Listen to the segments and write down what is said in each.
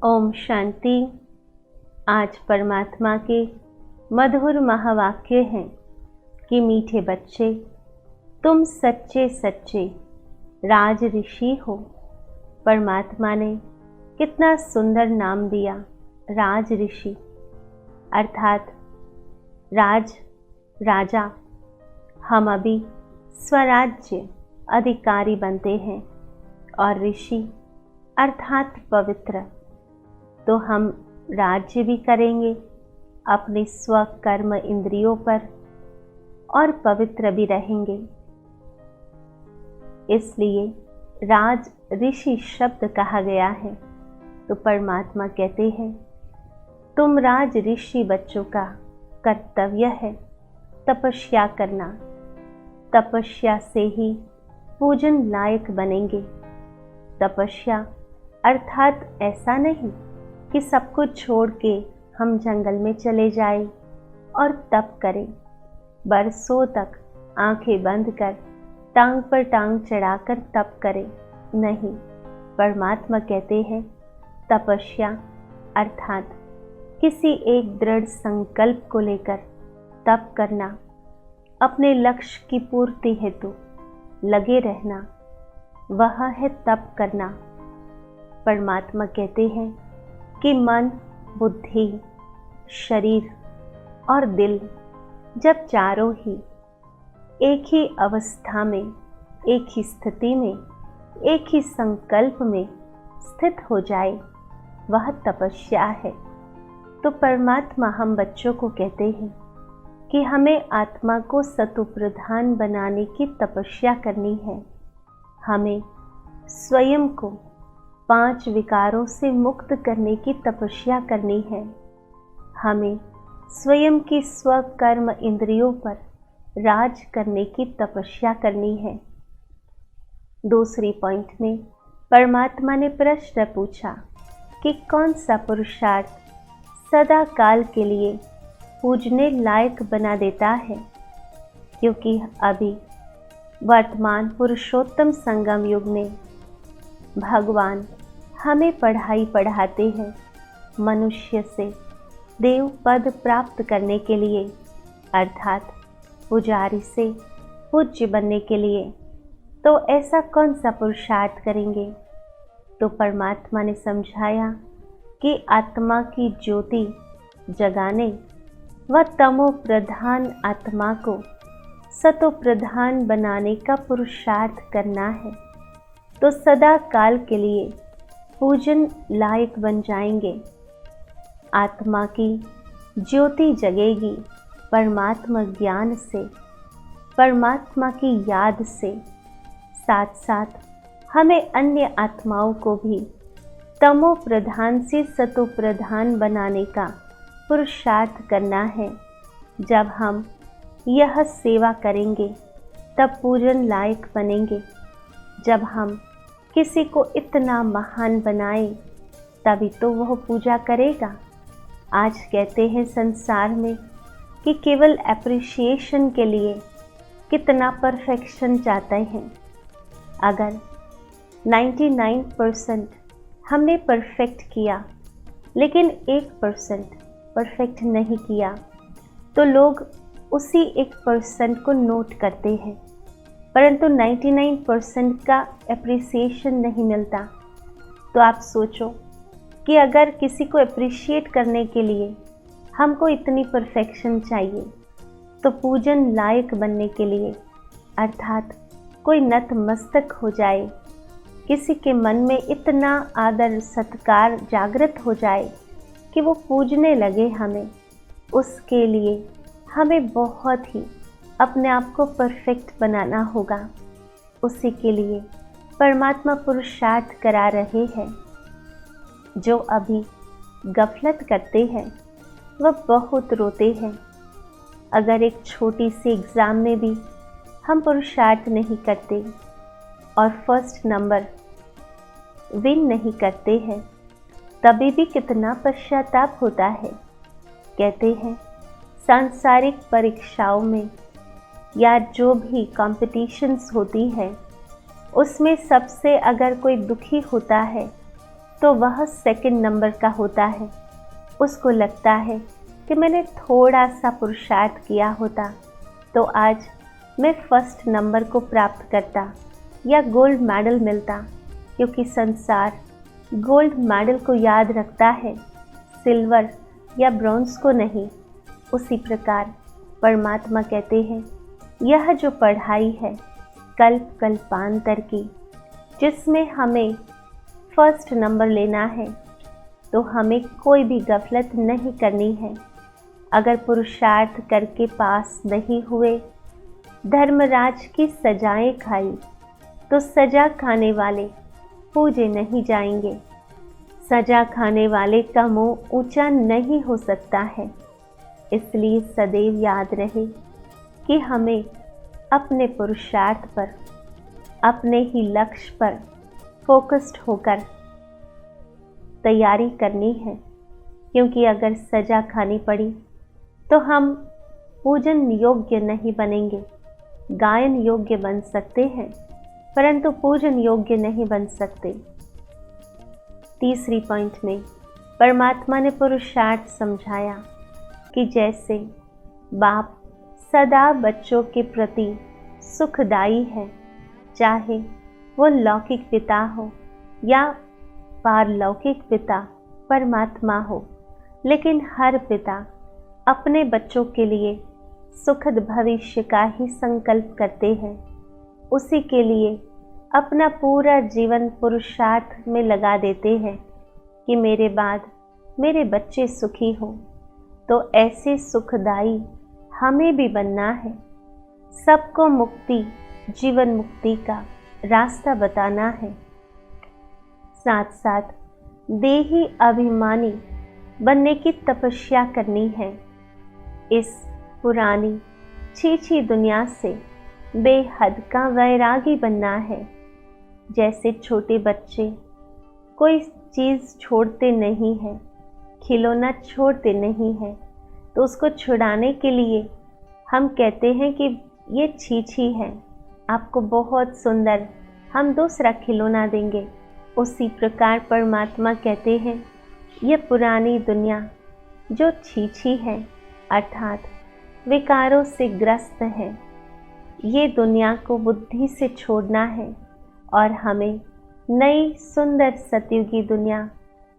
ओम शांति। आज परमात्मा के मधुर महावाक्य हैं कि मीठे बच्चे, तुम सच्चे सच्चे राज ऋषि हो। परमात्मा ने कितना सुंदर नाम दिया, राज ऋषि, अर्थात राज राजा। हम अभी स्वराज्य अधिकारी बनते हैं और ऋषि अर्थात पवित्र। तो हम राज्य भी करेंगे अपने स्वकर्म इंद्रियों पर और पवित्र भी रहेंगे। इसलिए राज ऋषि शब्द कहा गया है। तो परमात्मा कहते हैं, तुम राज ऋषि बच्चों का कर्तव्य है तपस्या करना। तपस्या से ही पूजन लायक बनेंगे। तपस्या अर्थात ऐसा नहीं कि सब कुछ छोड़ के हम जंगल में चले जाएं और तप करें, बरसों तक आंखें बंद कर टांग पर टांग चढ़ाकर तप करें। नहीं, परमात्मा कहते हैं तपस्या अर्थात किसी एक दृढ़ संकल्प को लेकर तप करना, अपने लक्ष्य की पूर्ति हेतु लगे रहना, वह है तप करना। परमात्मा कहते हैं कि मन, बुद्धि, शरीर और दिल जब चारों ही एक ही अवस्था में, एक ही स्थिति में, एक ही संकल्प में स्थित हो जाए, वह तपस्या है। तो परमात्मा हम बच्चों को कहते हैं कि हमें आत्मा को सतोप्रधान बनाने की तपस्या करनी है। हमें स्वयं को 5 विकारों से मुक्त करने की तपस्या करनी है। हमें स्वयं की स्वकर्म इंद्रियों पर राज करने की तपस्या करनी है। दूसरी पॉइंट में परमात्मा ने प्रश्न पूछा कि कौन सा पुरुषार्थ सदा काल के लिए पूजने लायक बना देता है। क्योंकि अभी वर्तमान पुरुषोत्तम संगम युग में भगवान हमें पढ़ाई पढ़ाते हैं मनुष्य से देव पद प्राप्त करने के लिए, अर्थात पुजारी से पूज्य बनने के लिए। तो ऐसा कौन सा पुरुषार्थ करेंगे? तो परमात्मा ने समझाया कि आत्मा की ज्योति जगाने व तमो प्रधान आत्मा को सतो प्रधान बनाने का पुरुषार्थ करना है। तो सदा काल के लिए पूजन लायक बन जाएंगे। आत्मा की ज्योति जगेगी परमात्मा ज्ञान से, परमात्मा की याद से। साथ साथ हमें अन्य आत्माओं को भी तमो प्रधान से सतो प्रधान बनाने का पुरुषार्थ करना है। जब हम यह सेवा करेंगे तब पूजन लायक बनेंगे। जब हम किसी को इतना महान बनाए तभी तो वह पूजा करेगा। आज कहते हैं संसार में कि केवल एप्रिसिएशन के लिए कितना परफेक्शन चाहते हैं। अगर 99% हमने परफेक्ट किया लेकिन 1% परफेक्ट नहीं किया, तो लोग उसी 1% को नोट करते हैं, परंतु 99% का एप्रिसिएशन नहीं मिलता। तो आप सोचो कि अगर किसी को एप्रिशिएट करने के लिए हमको इतनी परफेक्शन चाहिए, तो पूजन लायक बनने के लिए अर्थात कोई नतमस्तक हो जाए, किसी के मन में इतना आदर सत्कार जागृत हो जाए कि वो पूजने लगे हमें, उसके लिए हमें बहुत ही अपने आप को परफेक्ट बनाना होगा। उसी के लिए परमात्मा पुरुषार्थ करा रहे हैं। जो अभी गफलत करते हैं वह बहुत रोते हैं। अगर एक छोटी सी एग्ज़ाम में भी हम पुरुषार्थ नहीं करते और फर्स्ट नंबर विन नहीं करते हैं, तभी भी कितना पश्चाताप होता है। कहते हैं सांसारिक परीक्षाओं में या जो भी कॉम्पिटिशन्स होती है, उसमें सबसे अगर कोई दुखी होता है तो वह सेकंड नंबर का होता है। उसको लगता है कि मैंने थोड़ा सा पुरुषार्थ किया होता तो आज मैं फर्स्ट नंबर को प्राप्त करता या गोल्ड मेडल मिलता, क्योंकि संसार गोल्ड मेडल को याद रखता है, सिल्वर या ब्रॉन्ज को नहीं। उसी प्रकार परमात्मा कहते हैं, यह जो पढ़ाई है कल्प कल्पांतर की, जिसमें हमें फर्स्ट नंबर लेना है, तो हमें कोई भी गफलत नहीं करनी है। अगर पुरुषार्थ करके पास नहीं हुए, धर्मराज की सजाएं खाई, तो सजा खाने वाले पूजे नहीं जाएंगे। सजा खाने वाले का मुंह ऊंचा नहीं हो सकता है। इसलिए सदैव याद रहे कि हमें अपने पुरुषार्थ पर, अपने ही लक्ष्य पर फोकस्ड होकर तैयारी करनी है, क्योंकि अगर सजा खानी पड़ी तो हम पूजन योग्य नहीं बनेंगे। गायन योग्य बन सकते हैं, परंतु पूजन योग्य नहीं बन सकते। तीसरी पॉइंट में परमात्मा ने पुरुषार्थ समझाया कि जैसे बाप सदा बच्चों के प्रति सुखदाई है, चाहे वो लौकिक पिता हो या पारलौकिक पिता परमात्मा हो, लेकिन हर पिता अपने बच्चों के लिए सुखद भविष्य का ही संकल्प करते हैं। उसी के लिए अपना पूरा जीवन पुरुषार्थ में लगा देते हैं कि मेरे बाद मेरे बच्चे सुखी हों। तो ऐसे सुखदाई हमें भी बनना है। सबको मुक्ति, जीवन मुक्ति का रास्ता बताना है। साथ साथ देही अभिमानी बनने की तपस्या करनी है। इस पुरानी छीछी दुनिया से बेहद का वैरागी बनना है। जैसे छोटे बच्चे कोई चीज़ छोड़ते नहीं हैं, खिलौना छोड़ते नहीं हैं, तो उसको छुड़ाने के लिए हम कहते हैं कि ये छीछी है, आपको बहुत सुंदर हम दूसरा खिलौना देंगे। उसी प्रकार परमात्मा कहते हैं, ये पुरानी दुनिया जो छीछी है, अर्थात विकारों से ग्रस्त है, ये दुनिया को बुद्धि से छोड़ना है और हमें नई सुंदर सतयुगी दुनिया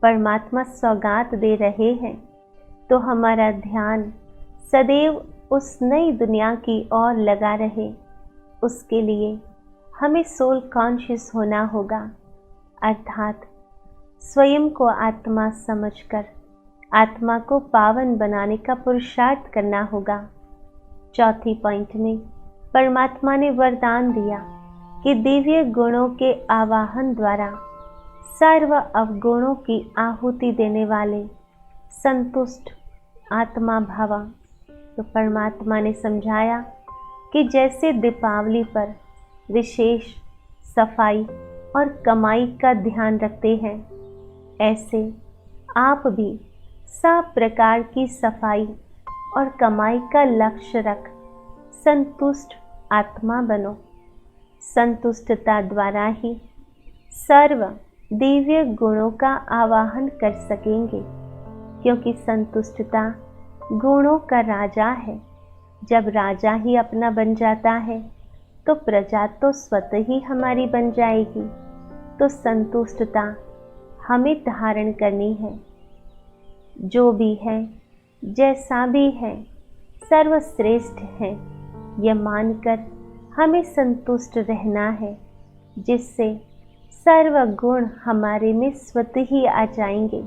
परमात्मा सौगात दे रहे हैं। तो हमारा ध्यान सदैव उस नई दुनिया की ओर लगा रहे। उसके लिए हमें सोल कॉन्शियस होना होगा, अर्थात स्वयं को आत्मा समझकर आत्मा को पावन बनाने का पुरुषार्थ करना होगा। चौथी पॉइंट में परमात्मा ने वरदान दिया कि दिव्य गुणों के आवाहन द्वारा सर्व अवगुणों की आहुति देने वाले संतुष्ट आत्मा भव। तो परमात्मा ने समझाया कि जैसे दीपावली पर विशेष सफाई और कमाई का ध्यान रखते हैं, ऐसे आप भी सब प्रकार की सफाई और कमाई का लक्ष्य रख संतुष्ट आत्मा बनो। संतुष्टता द्वारा ही सर्व दिव्य गुणों का आवाहन कर सकेंगे, क्योंकि संतुष्टता गुणों का राजा है। जब राजा ही अपना बन जाता है तो प्रजा तो स्वतः ही हमारी बन जाएगी। तो संतुष्टता हमें धारण करनी है। जो भी है, जैसा भी है, सर्वश्रेष्ठ है, यह मानकर हमें संतुष्ट रहना है, जिससे सर्व गुण हमारे में स्वतः ही आ जाएंगे।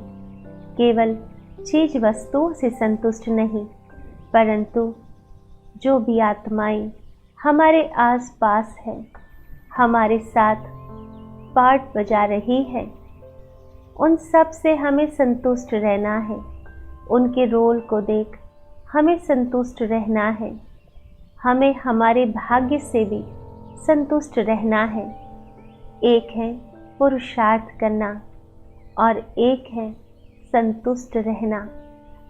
केवल चीज वस्तुओं से संतुष्ट नहीं, परंतु जो भी आत्माएं हमारे आसपास है, हमारे साथ पार्ट बजा रही है, उन सब से हमें संतुष्ट रहना है। उनके रोल को देख हमें संतुष्ट रहना है। हमें हमारे भाग्य से भी संतुष्ट रहना है। एक है पुरुषार्थ करना और एक है संतुष्ट रहना।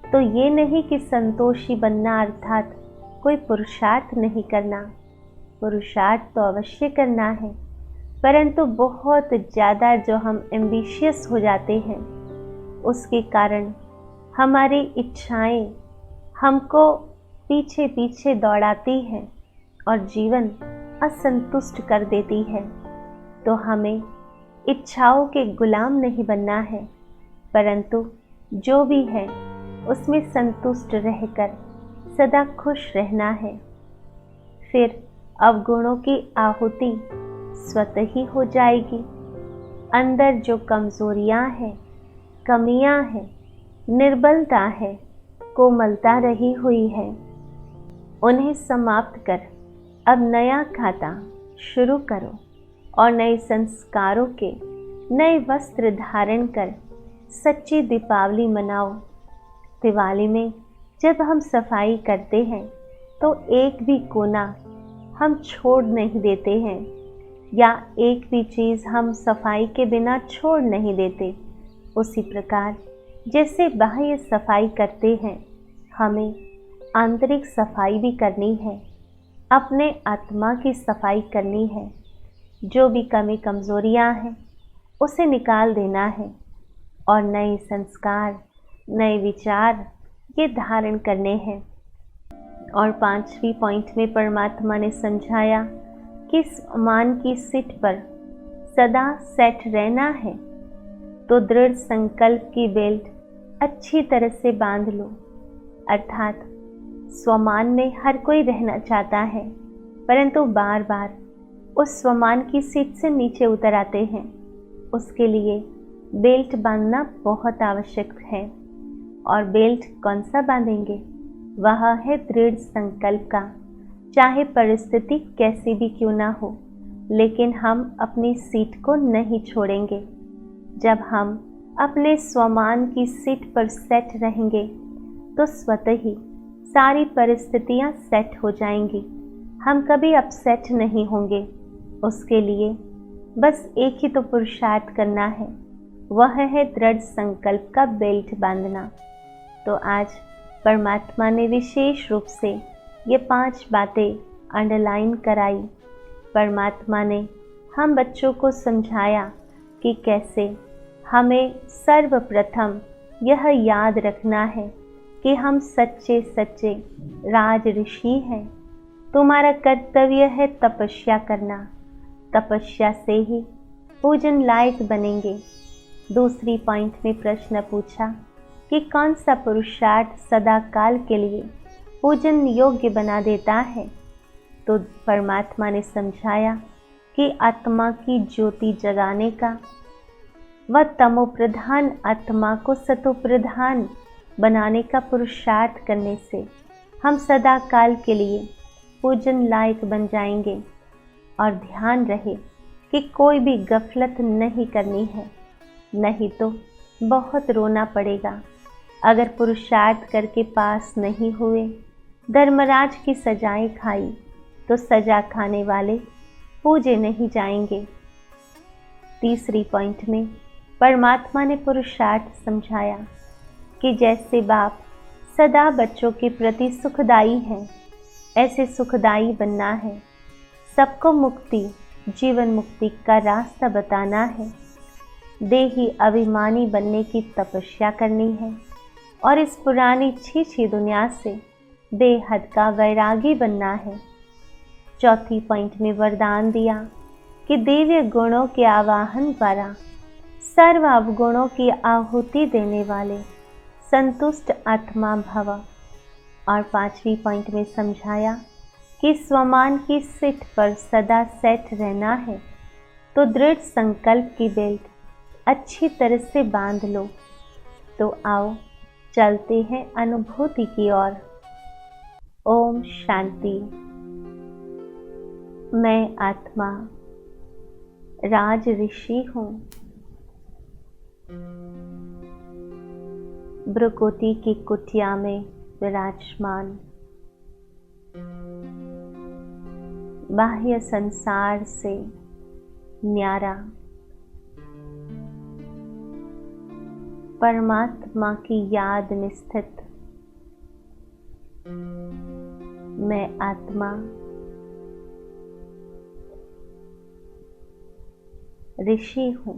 तो ये नहीं कि संतोषी बनना अर्थात कोई पुरुषार्थ नहीं करना। पुरुषार्थ तो अवश्य करना है, परंतु बहुत ज़्यादा जो हम एम्बिशियस हो जाते हैं, उसके कारण हमारी इच्छाएं हमको पीछे पीछे दौड़ाती हैं और जीवन असंतुष्ट कर देती है। तो हमें इच्छाओं के गुलाम नहीं बनना है, परंतु जो भी है उसमें संतुष्ट रहकर सदा खुश रहना है। फिर अवगुणों की आहुति स्वतः ही हो जाएगी। अंदर जो कमजोरियां हैं, कमियां हैं, निर्बलता है, कोमलता रही हुई है, उन्हें समाप्त कर अब नया खाता शुरू करो और नए संस्कारों के नए वस्त्र धारण कर सच्ची दीपावली मनाओ। दिवाली में जब हम सफाई करते हैं तो एक भी कोना हम छोड़ नहीं देते हैं, या एक भी चीज़ हम सफाई के बिना छोड़ नहीं देते। उसी प्रकार जैसे बाह्य सफाई करते हैं, हमें आंतरिक सफाई भी करनी है, अपने आत्मा की सफाई करनी है। जो भी कमी कमज़ोरियाँ हैं उसे निकाल देना है और नए संस्कार, नए विचार ये धारण करने हैं। और 5वीं पॉइंट में परमात्मा ने समझाया कि मान की सीट पर सदा सेट रहना है तो दृढ़ संकल्प की बेल्ट अच्छी तरह से बांध लो। अर्थात स्वमान में हर कोई रहना चाहता है, परंतु बार बार उस स्वमान की सीट से नीचे उतर आते हैं। उसके लिए बेल्ट बांधना बहुत आवश्यक है। और बेल्ट कौन सा बांधेंगे? वह है दृढ़ संकल्प का। चाहे परिस्थिति कैसी भी क्यों ना हो, लेकिन हम अपनी सीट को नहीं छोड़ेंगे। जब हम अपने स्वमान की सीट पर सेट रहेंगे तो स्वतः ही सारी परिस्थितियां सेट हो जाएंगी। हम कभी अपसेट नहीं होंगे। उसके लिए बस एक ही तो पुरुषार्थ करना है, वह है दृढ़ संकल्प का बेल्ट बांधना। तो आज परमात्मा ने विशेष रूप से ये 5 बातें अंडरलाइन कराई। परमात्मा ने हम बच्चों को समझाया कि कैसे हमें सर्वप्रथम यह याद रखना है कि हम सच्चे सच्चे राज ऋषि हैं। तुम्हारा कर्तव्य है तपस्या करना। तपस्या से ही पूजन लायक बनेंगे। दूसरी पॉइंट में प्रश्न पूछा कि कौन सा पुरुषार्थ सदा काल के लिए पूजन योग्य बना देता है, तो परमात्मा ने समझाया कि आत्मा की ज्योति जगाने का व तमोप्रधान आत्मा को सतोप्रधान बनाने का पुरुषार्थ करने से हम सदा काल के लिए पूजन लायक बन जाएंगे। और ध्यान रहे कि कोई भी गफलत नहीं करनी है, नहीं तो बहुत रोना पड़ेगा। अगर पुरुषार्थ करके पास नहीं हुए, धर्मराज की सजाएं खाई, तो सजा खाने वाले पूजे नहीं जाएंगे। तीसरी पॉइंट में परमात्मा ने पुरुषार्थ समझाया कि जैसे बाप सदा बच्चों के प्रति सुखदाई हैं, ऐसे सुखदाई बनना है। सबको मुक्ति, जीवन मुक्ति का रास्ता बताना है। देही अभिमानी बनने की तपस्या करनी है और इस पुरानी छीछी दुनिया से बेहद का वैरागी बनना है। चौथी पॉइंट में वरदान दिया कि दिव्य गुणों के आवाहन द्वारा सर्व अवगुणों की आहुति देने वाले संतुष्ट आत्मा भव। और 5वीं पॉइंट में समझाया कि स्वमान की सीट पर सदा सेट रहना है तो दृढ़ संकल्प की बेल्ट अच्छी तरह से बांध लो। तो आओ चलते हैं अनुभूति की ओर। ओम शांति। मैं आत्मा राज ऋषि हूँ। भ्रुकुटी की कुटिया में विराजमान, बाह्य संसार से न्यारा परमात्मा की याद में स्थित मैं आत्मा ऋषि हूँ।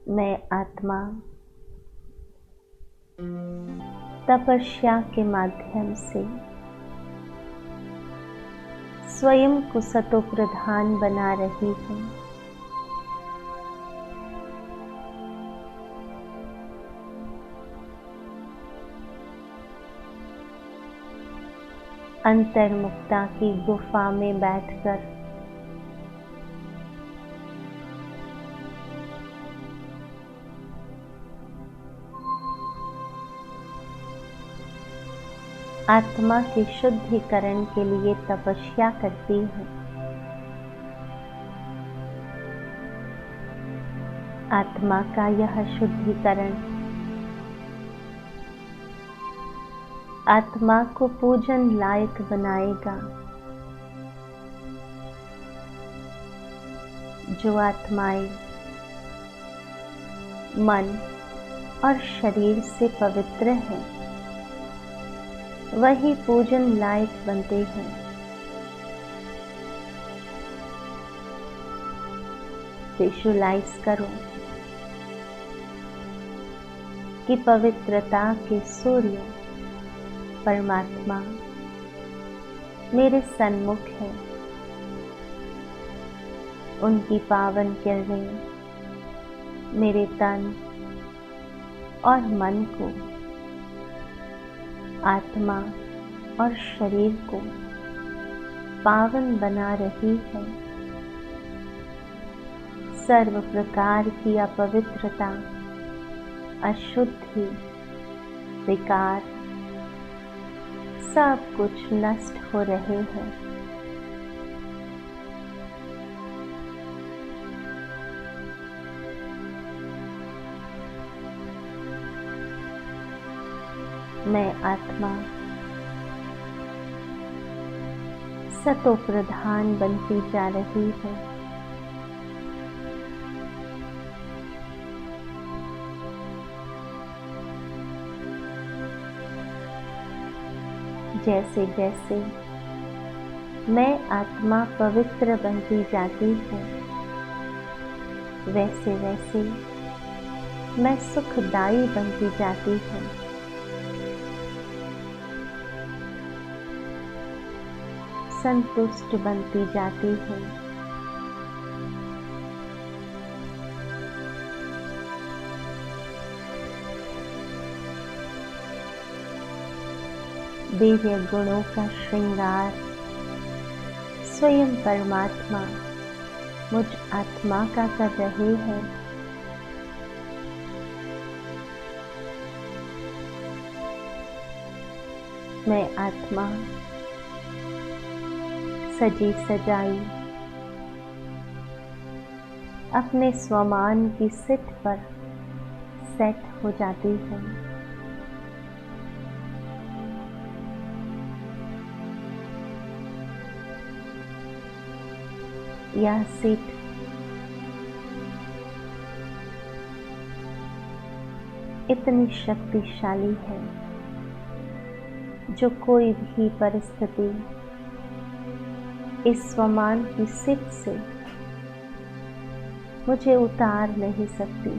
मैं आत्मा तपस्या के माध्यम से स्वयं को सतोप्रधान बना रही हूँ। अंतर्मुक्ता की गुफा में बैठकर आत्मा के शुद्धिकरण के लिए तपस्या करती हूँ। आत्मा का यह शुद्धिकरण आत्मा को पूजन लायक बनाएगा। जो आत्माएं मन और शरीर से पवित्र हैं, वही पूजन लायक बनते हैं। विजुलाइज करो कि पवित्रता के सूर्य परमात्मा मेरे सन्मुख है। उनकी पावन किरणें मेरे तन और मन को, आत्मा और शरीर को पावन बना रही है। सर्व प्रकार की अपवित्रता, अशुद्धि, विकार सब कुछ नष्ट हो रहे हैं। मैं आत्मा सतोप्रधान बनती जा रही हूँ। जैसे जैसे मैं आत्मा पवित्र बनती जाती हूँ, वैसे वैसे मैं सुखदायी बनती जाती हूँ। संतुष्ट बनती जाती हूँ। दिव्य गुणों का श्रृंगार स्वयं परमात्मा मुझ आत्मा का कर रहे हैं। मैं आत्मा सजी सजाई अपने स्वमान की सीट पर सेट हो जाती हूँ। यह सीट इतनी शक्तिशाली है, जो कोई भी परिस्थिति इस स्वमान की सीट से मुझे उतार नहीं सकती।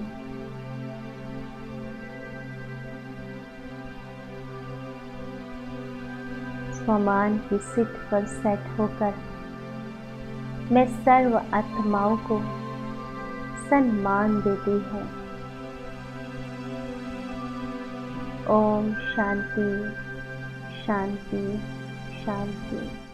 स्वमान की सीट पर सेट होकर मैं सर्व आत्माओं को सम्मान देती हूँ। ओम शांति शांति शांति।